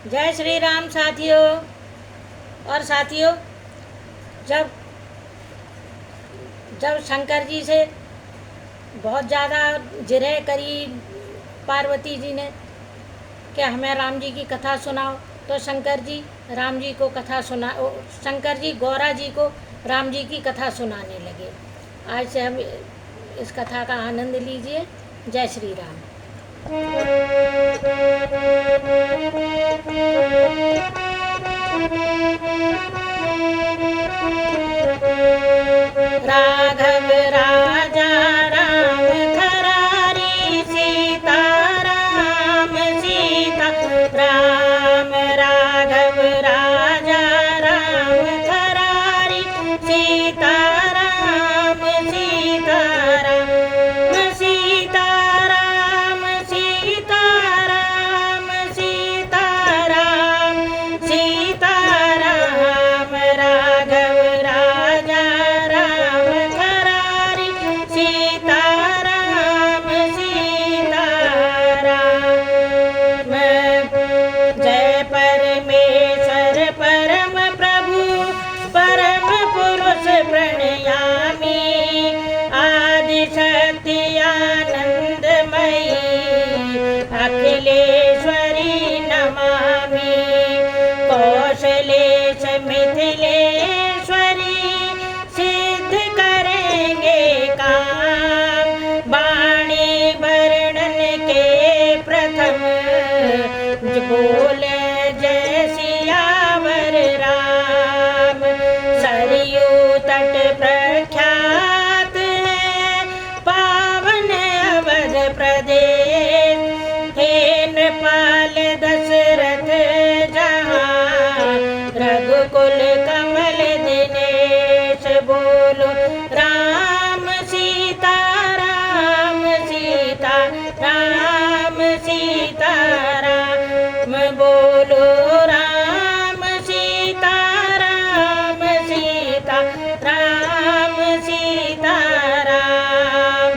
जय श्री राम साथियों। और साथियों, जब जब शंकर जी से बहुत ज़्यादा जिरह करी पार्वती जी ने कि हमें राम जी की कथा सुनाओ, तो शंकर जी राम जी को कथा शंकर जी गौरा जी को राम जी की कथा सुनाने लगे। आज से हम इस कथा का आनंद लीजिए। जय श्री राम। राघव राजा राम खरारी, सीता राम सीता राम। राघव राजा राम खरारी, सीता राम सीता राम। सीता राम सीता राम सीता राम सीता राम। राघव राजा राम खरारी, सीता राम सीता राम। जय परमेश्वर परम प्रभु, परम पुरुष प्रणयामी। आदि शक्ति आनंदमयी, अखिलेश्वरी नमामि। कौशलेश मिथिलेश्वरी, सिद्ध करेंगे काम। वाणी वर्णन के प्रथम, बोले जय सियावर राम। सरयू तट प्रख्यात है, पावन अवध प्रदेश। हे नृपाल दशरथ जहाँ, रघुकुल कमल दिनेश। बोलो राम सीता राम सीता राम सीता राम। बोलो राम सीता राम सीता राम सीता राम।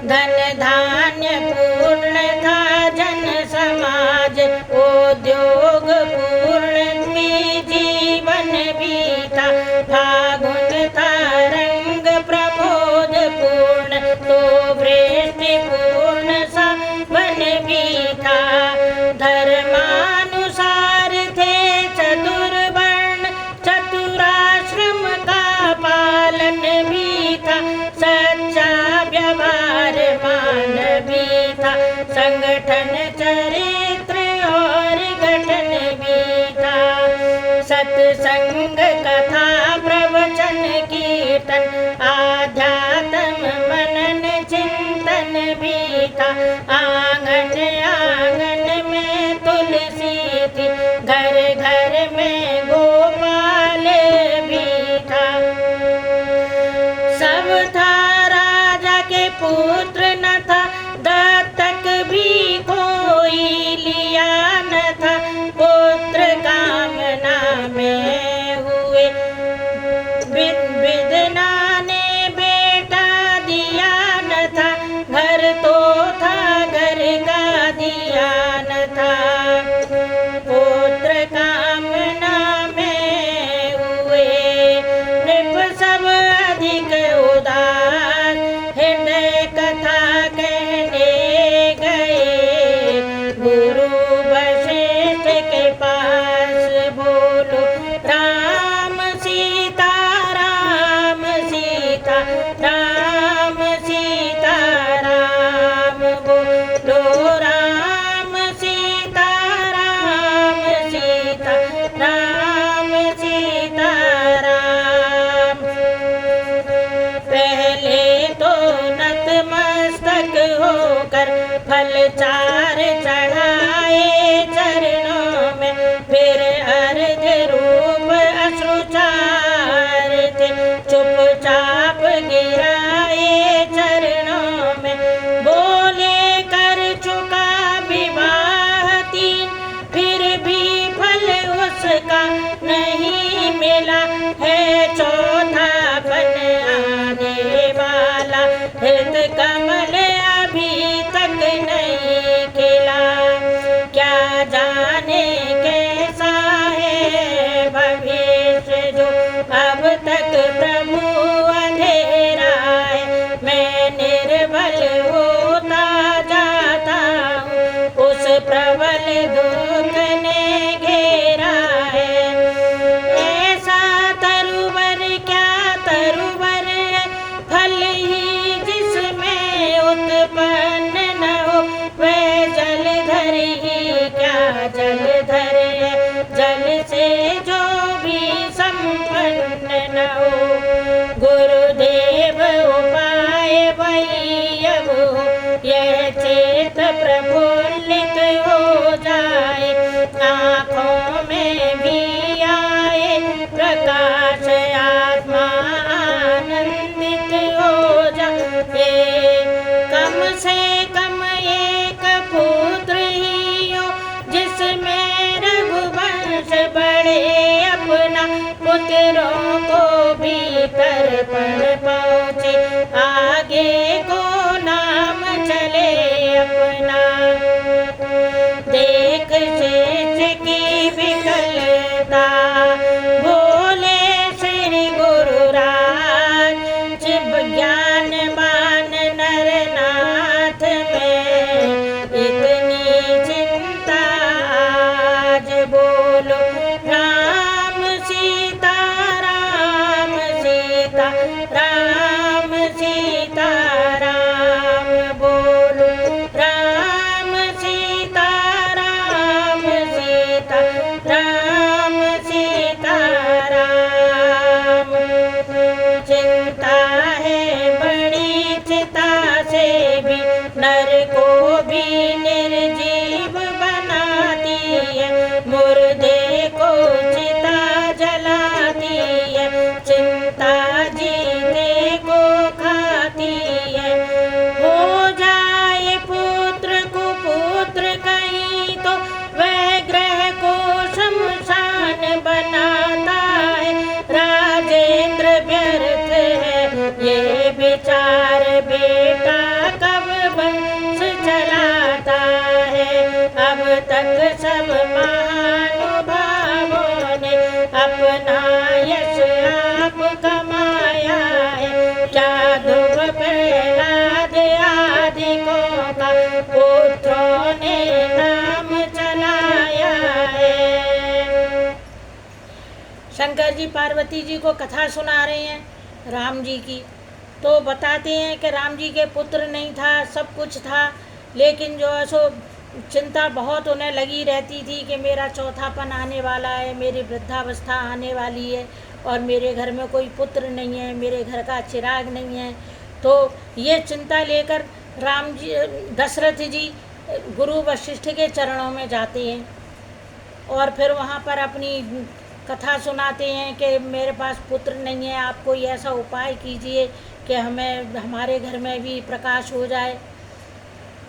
धन धान्य पूर्ण था जन समाज, उद्योग पूर्ण में जीवन बीता। फागुन था रंग प्रमोद पूर्ण, तो वृष्टि पूर्ण सा वन बीता। धर्मानुसार थे चतुर्वर्ण, चतुराश्रम का पालन भी था। सच्चा व्यवहार मान भी था, संगठन चरित्र और गठन भी था। सत्संग कथा प्रवचन कीर्तन, आध्यात्म मनन चिंतन भी था। आंगन आंगन में तुलसी थी, घर घर में गोपाल भी था। सब था राजा के पुत्र न था, दत्तक भी कोई लिया न था। पुत्र कामना में हुए, विदना ने बेटा दिया न था। घर तो था घर का दिया न था। पुत्र कामना में हुए, नृप सब अधिक उदार। हृदय कथा कहने गए, गुरु वशिष्ठ के पास। बोलो राम सीता राम सीता राम सीता राम। बोलो राम सीता राम सीता राम सीता राम। पहले तो नतमस्तक होकर फल चार चढ़ाए चरणों में, फिर अर्घ रूप अश्रुचार थे चुपचाप गिराए चरणों में। बोले कर चुका विवाह तीन, फिर भी फल उसका नहीं मिला है। चौथा बन आने वाला, हृद कमल अभी तक नहीं खिला। क्या जा जलधर है, जल से जो भी संपन्न न हो। गुरुदेव उपाय वही अब हो, यह चेत प्रफुल्लित हो जाए। आँखों में भी आए प्रकाश, आत्मा आनंदित हो जाए। कम से कम एक पुत्र ही हो, जिसमें रघुवंश बढ़े अपना। पुत्रों को भी तर्पण पहुँचे, आगे को नाम चले अपना। देख शेष की विकलता, बोले श्री गुरुराज। ज्ञानवान नरनाथ में इतनी चिंता आज। बोलो राम सीता राम सीता राम सीता राम। बोलो राम सीता राम सीता राम सीता राम। चिंता है बड़ी, चिता से भी नर को भी निर्जीव बनाती है। मुर्दे को चिता जलाती है, चिंता जीते को खाती है। हो जाए पुत्र कुपुत्र कहीं तो वह ग्रह को शमशान बनाता है। राजेंद्र व्यर्थ है ये विचार, बेटा कब वंश चलाता है। अब तक सब महानुभावों ने अपना यश आप कमाया है। जादव प्रहलाद आदिकों का पुत्रों ने नाम चलाया है। शंकर जी पार्वती जी को कथा सुना रहे हैं राम जी की। तो बताते हैं कि राम जी के पुत्र नहीं था, सब कुछ था, लेकिन जो है सो चिंता बहुत उन्हें लगी रहती थी कि मेरा चौथापन आने वाला है, मेरी वृद्धावस्था आने वाली है और मेरे घर में कोई पुत्र नहीं है, मेरे घर का चिराग नहीं है। तो ये चिंता लेकर राम जी दशरथ जी गुरु वशिष्ठ के चरणों में जाते हैं और फिर वहाँ पर अपनी कथा सुनाते हैं कि मेरे पास पुत्र नहीं है, आप कोई ऐसा उपाय कीजिए कि हमारे घर में भी प्रकाश हो जाए।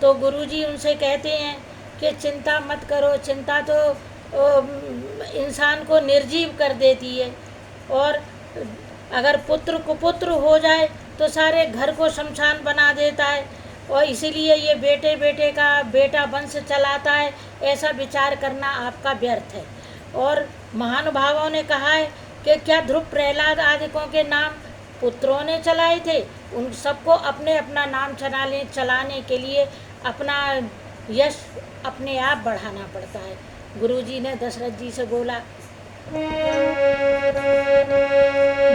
तो गुरुजी उनसे कहते हैं कि चिंता मत करो, चिंता तो इंसान को निर्जीव कर देती है, और अगर पुत्र कुपुत्र हो जाए तो सारे घर को शमशान बना देता है, और इसीलिए ये बेटा वंश चलाता है, ऐसा विचार करना आपका व्यर्थ है। और महानुभावों ने कहा है कि क्या ध्रुव प्रहलाद आदिकों के नाम पुत्रों ने चलाए थे? उन सबको अपने अपना नाम चलाने के लिए अपना यश अपने आप बढ़ाना पड़ता है। गुरुजी ने दशरथ जी से बोला,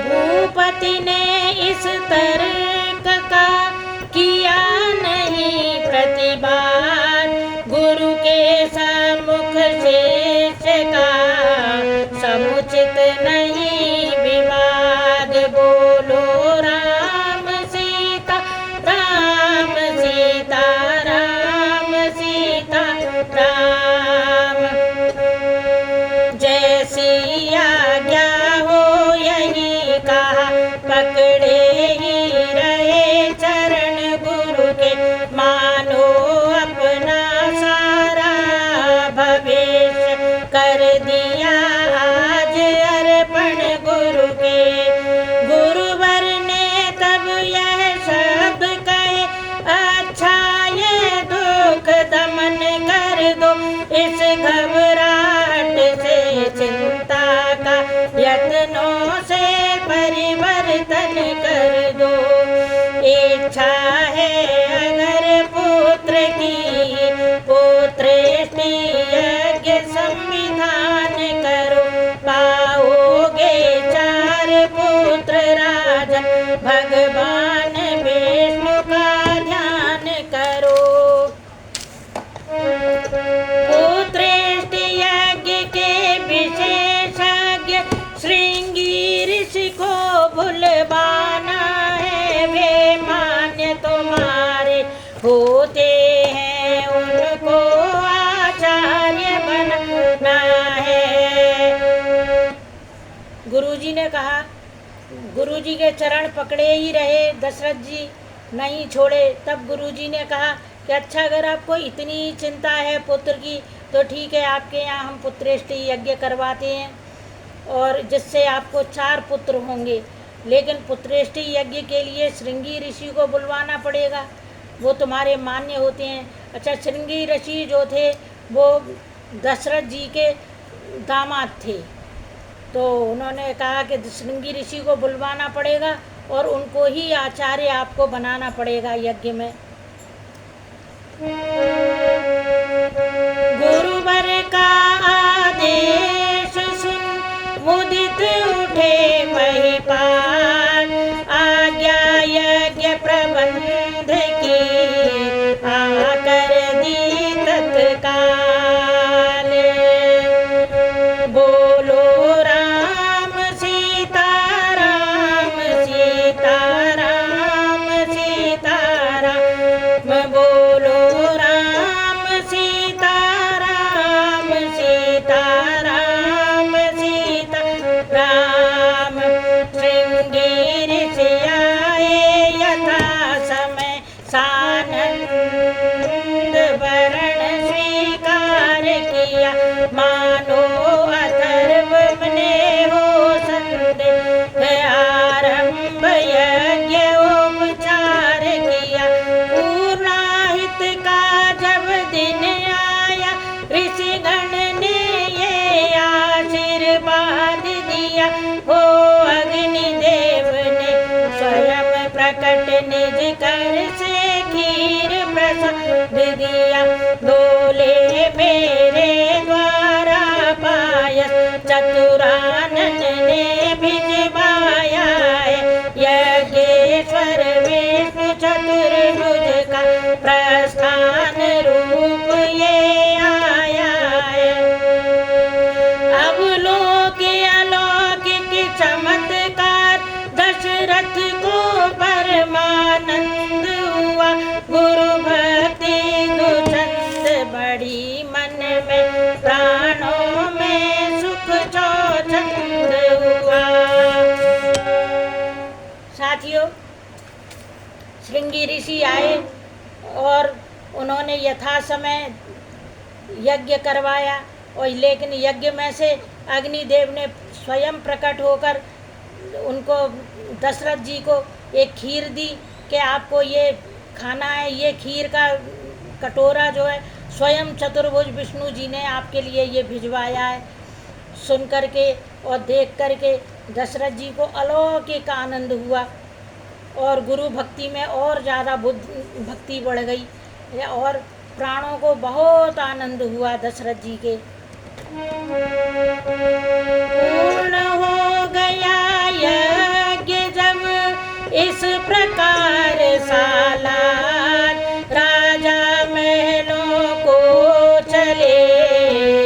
भूपति ने इस तर्क का किया नहीं प्रतिबाद, गुरु के सम्मुख शेष का समुचित नहीं विवाद। बोलो राम सीता राम सीता राम सीता राम। जैसी आज्ञा हो यही कहा, पकड़े ही रहे चरण गुरु के, मानो अपना सारा भविष्य कर दिया आज अर्पण गुरु के। गुरुवर ने तब यह शब्द कहे, अच्छा ये दुख दमन कर दो, इस घबराहट से चिंता का यत्नों से परिवर्तन कर दो। इच्छा है अगर पुत्र की, पुत्रेष्टि यज्ञ संविधान करो, पाओगे चार पुत्र राजन, भगवान विष्णु का ध्यान करो। पुत्रेष्टि गुरुजी ने कहा, गुरुजी के चरण पकड़े ही रहे दशरथ जी, नहीं छोड़े। तब गुरुजी ने कहा कि अच्छा, अगर आपको इतनी चिंता है पुत्र की तो ठीक है, आपके यहाँ हम पुत्रेष्टि यज्ञ करवाते हैं और जिससे आपको 4 पुत्र होंगे। लेकिन पुत्रेष्टि यज्ञ के लिए श्रृंगी ऋषि को बुलवाना पड़ेगा, वो तुम्हारे मान्य होते हैं। अच्छा, श्रृंगी ऋषि जो थे वो दशरथ जी के दामाद थे, तो उन्होंने कहा कि श्रृंगी ऋषि को बुलवाना पड़ेगा और उनको ही आचार्य आपको बनाना पड़ेगा यज्ञ में। गुरुवर का आदेश सुन मुदित उठे महिपाल, आज्ञा यज्ञ प्रबंध की आकर दी तत्काल। बोलो राम सीता राम, सीता राम, सीता राम। बोलो राम सीता राम, सीता राम, सीता राम। श्रृंगी ऋषि आए यथा समय, सानंद वरण स्वीकार किया। मानो अथर्व ने हो संदेह, आरंभ यज्ञ उपचार किया। पूर्णाहित का जब दिन आया, ऋषिगण ने ये आशीर्वाद दिया। हो अग्निदेव ने स्वयं प्रकट निज कर से खीर प्रसाद दिया। बोले मेरे द्वारा पायस, चतुरानन ने भिजवाया है। यज्ञेश्वर विष्णु चतुर्भुज का प्रस्थान रूप ये आया है। अब लोक अलौकिक चमत्कार, दशरथ को परमानंद हुआ। गुरु भक्ति दुचंद बड़ी, मन में प्राणों में सुख चौचंद हुआ। साथियों, श्रृंगी ऋषि आए और उन्होंने यथा समय यज्ञ करवाया, और लेकिन यज्ञ में से अग्निदेव ने स्वयं प्रकट होकर उनको, दशरथ जी को एक खीर दी कि आपको ये खाना है। ये खीर का कटोरा जो है स्वयं चतुर्भुज विष्णु जी ने आपके लिए ये भिजवाया है। सुन करके और देख करके दशरथ जी को अलौकिक आनंद हुआ और गुरु भक्ति में और ज़्यादा भक्ति बढ़ गई और प्राणों को बहुत आनंद हुआ दशरथ जी के। पूर्ण हो गया यज्ञ जब इस प्रकार सालार, राजा महलों को चले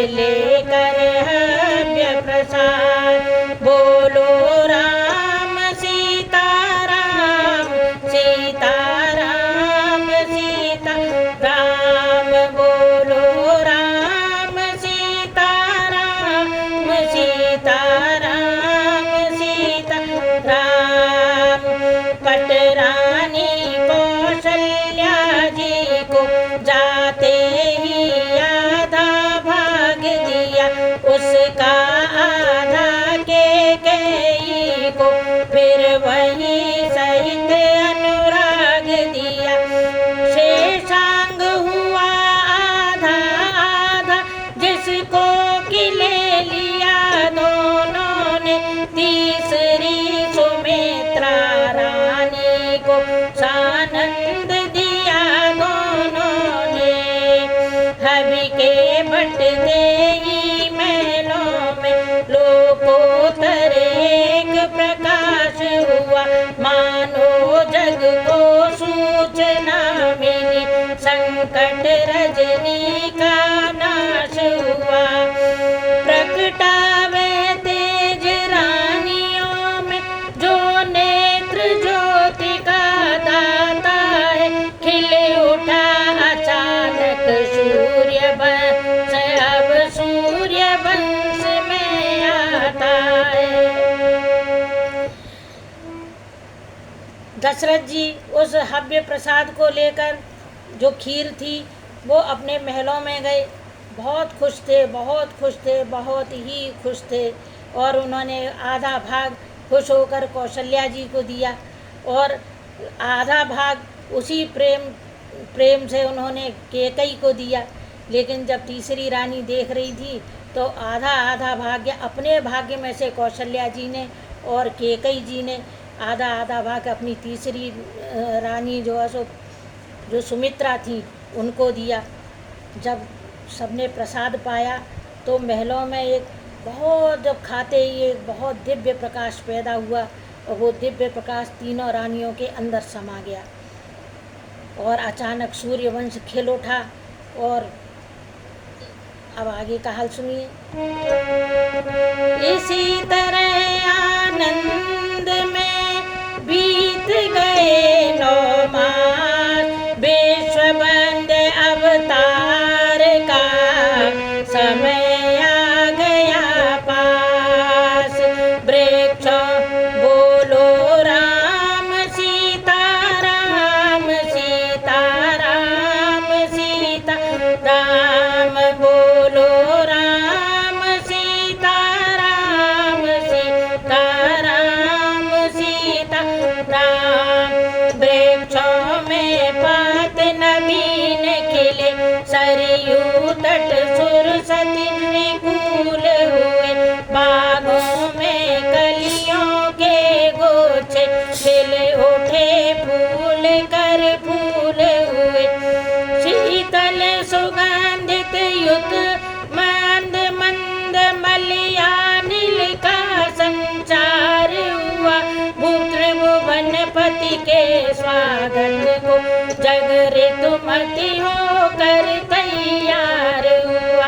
लेकर हव्य प्रसाद। बोलो राम सीता राम, सीता राम, सीता राम। बोलो राम सीता राम, सीता राम, सीता राम। पटरानी कौशल्या जी को जाते ही आधा भाग दिया, उसका आधा कैकेयी को फिर वहीं सहित अनुराग दिया। शेषांग हुआ आधा आधा, जिसको कि ले लिया दोनों ने। तीसरी सुमित्रा रानी को सानंद दिया दोनों ने। हवि के बटते ही महलों में लोकोत्तर एक प्रकाश हुआ। मानो जग को सूचना मिली, संकट रजनी का नाश हुआ। प्रगटावे तेज रानियों में जो नेत्र ज्योति का दाता है। खिले उठा अचानक सूर्य वंश, अब सूर्य वंश में आता है। दशरथ जी उस हव्य प्रसाद को लेकर, जो खीर थी, वो अपने महलों में गए। बहुत खुश थे, बहुत खुश थे, बहुत ही खुश थे। और उन्होंने आधा भाग खुश होकर कौशल्या जी को दिया और आधा भाग उसी प्रेम से उन्होंने कैकई को दिया। लेकिन जब तीसरी रानी देख रही थी तो आधा आधा भाग्य अपने भाग्य में से कौशल्या जी ने और कैकई जी ने आधा आधा भाग अपनी तीसरी रानी जो सुमित्रा थी उनको दिया। जब सबने प्रसाद पाया तो महलों में एक बहुत, जब खाते ही एक बहुत दिव्य प्रकाश पैदा हुआ और वो दिव्य प्रकाश तीनों रानियों के अंदर समा गया और अचानक सूर्यवंश खिल उठा। और अब आगे का हाल सुनिए। इसी तरह आनंद में बीत गए 9 मास, विश्वबंद अवतार का समय आ गया पास। वृक्षों बोलो राम सीता राम, सीता राम, सीता राम, बोलो राम सीता राम, सीता राम, सीता राम। वृक्षों में पात नवीन खिले, सरयू तट सुरसती निकूल हुए। बागों में कलियों के गोछे, खिल उठे फूल कर फूल हुए। शीतल सुगंधित युत मंद मंद मलयानिल का संचार हुआ। पुत्र भुवनपति के स्वागत को जग ऋतुमती होकर तैयार हुआ।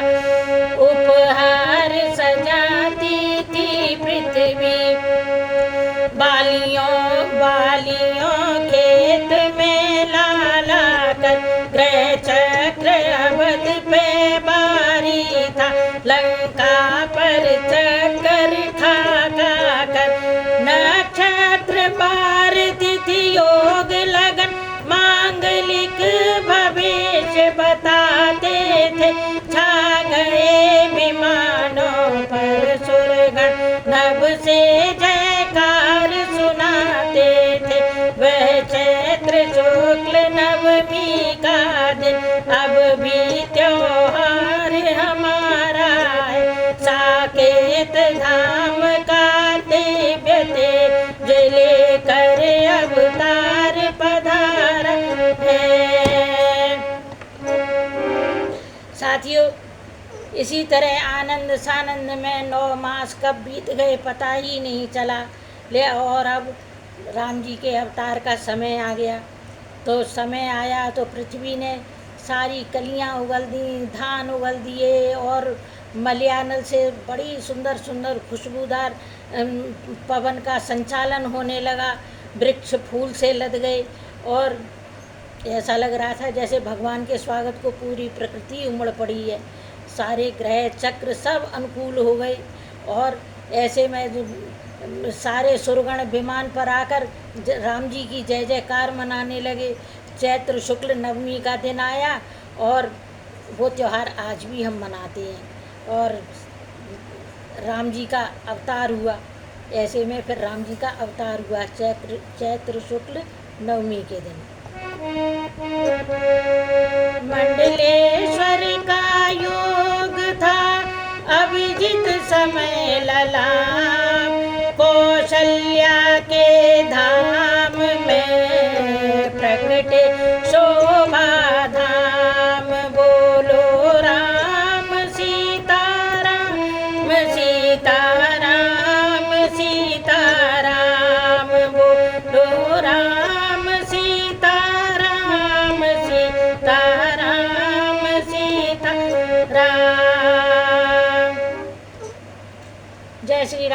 उपहार सजाती थी पृथ्वी, बालियों खेत में लाला कर। ग्रह चक्र अवध पे बारी था, लंका पर चक्कर खा कर। नक्षत्र बार तिथि योग लगन, मांगलिक भविष्य बताते थे। छा गए विमानों पर सुरगण, नभ से जयकार सुनाते थे। वह चैत्र शुक्ल नवमी का दिन, अब भी त्योहार हमारा है। साकेत धाम का दिव्य तेज लेकर अवतार पधारा है। साथियों, इसी तरह आनंद सानंद में 9 मास कब बीत गए पता ही नहीं चला। और अब राम जी के अवतार का समय आ गया। तो समय आया तो पृथ्वी ने सारी कलियां उगल दी, धान उगल दिए और मलयानल से बड़ी सुंदर सुंदर खुशबूदार पवन का संचालन होने लगा। वृक्ष फूल से लद गए और ऐसा लग रहा था जैसे भगवान के स्वागत को पूरी प्रकृति उमड़ पड़ी है। सारे ग्रह चक्र सब अनुकूल हो गए और ऐसे में सारे सुरगण विमान पर आकर राम जी की जय जयकार मनाने लगे। चैत्र शुक्ल नवमी का दिन आया और वो त्यौहार आज भी हम मनाते हैं और राम जी का अवतार हुआ। ऐसे में फिर राम जी का अवतार हुआ चैत्र शुक्ल नवमी के दिन। मंडलेश्वर का योग था, अभिजित समय लला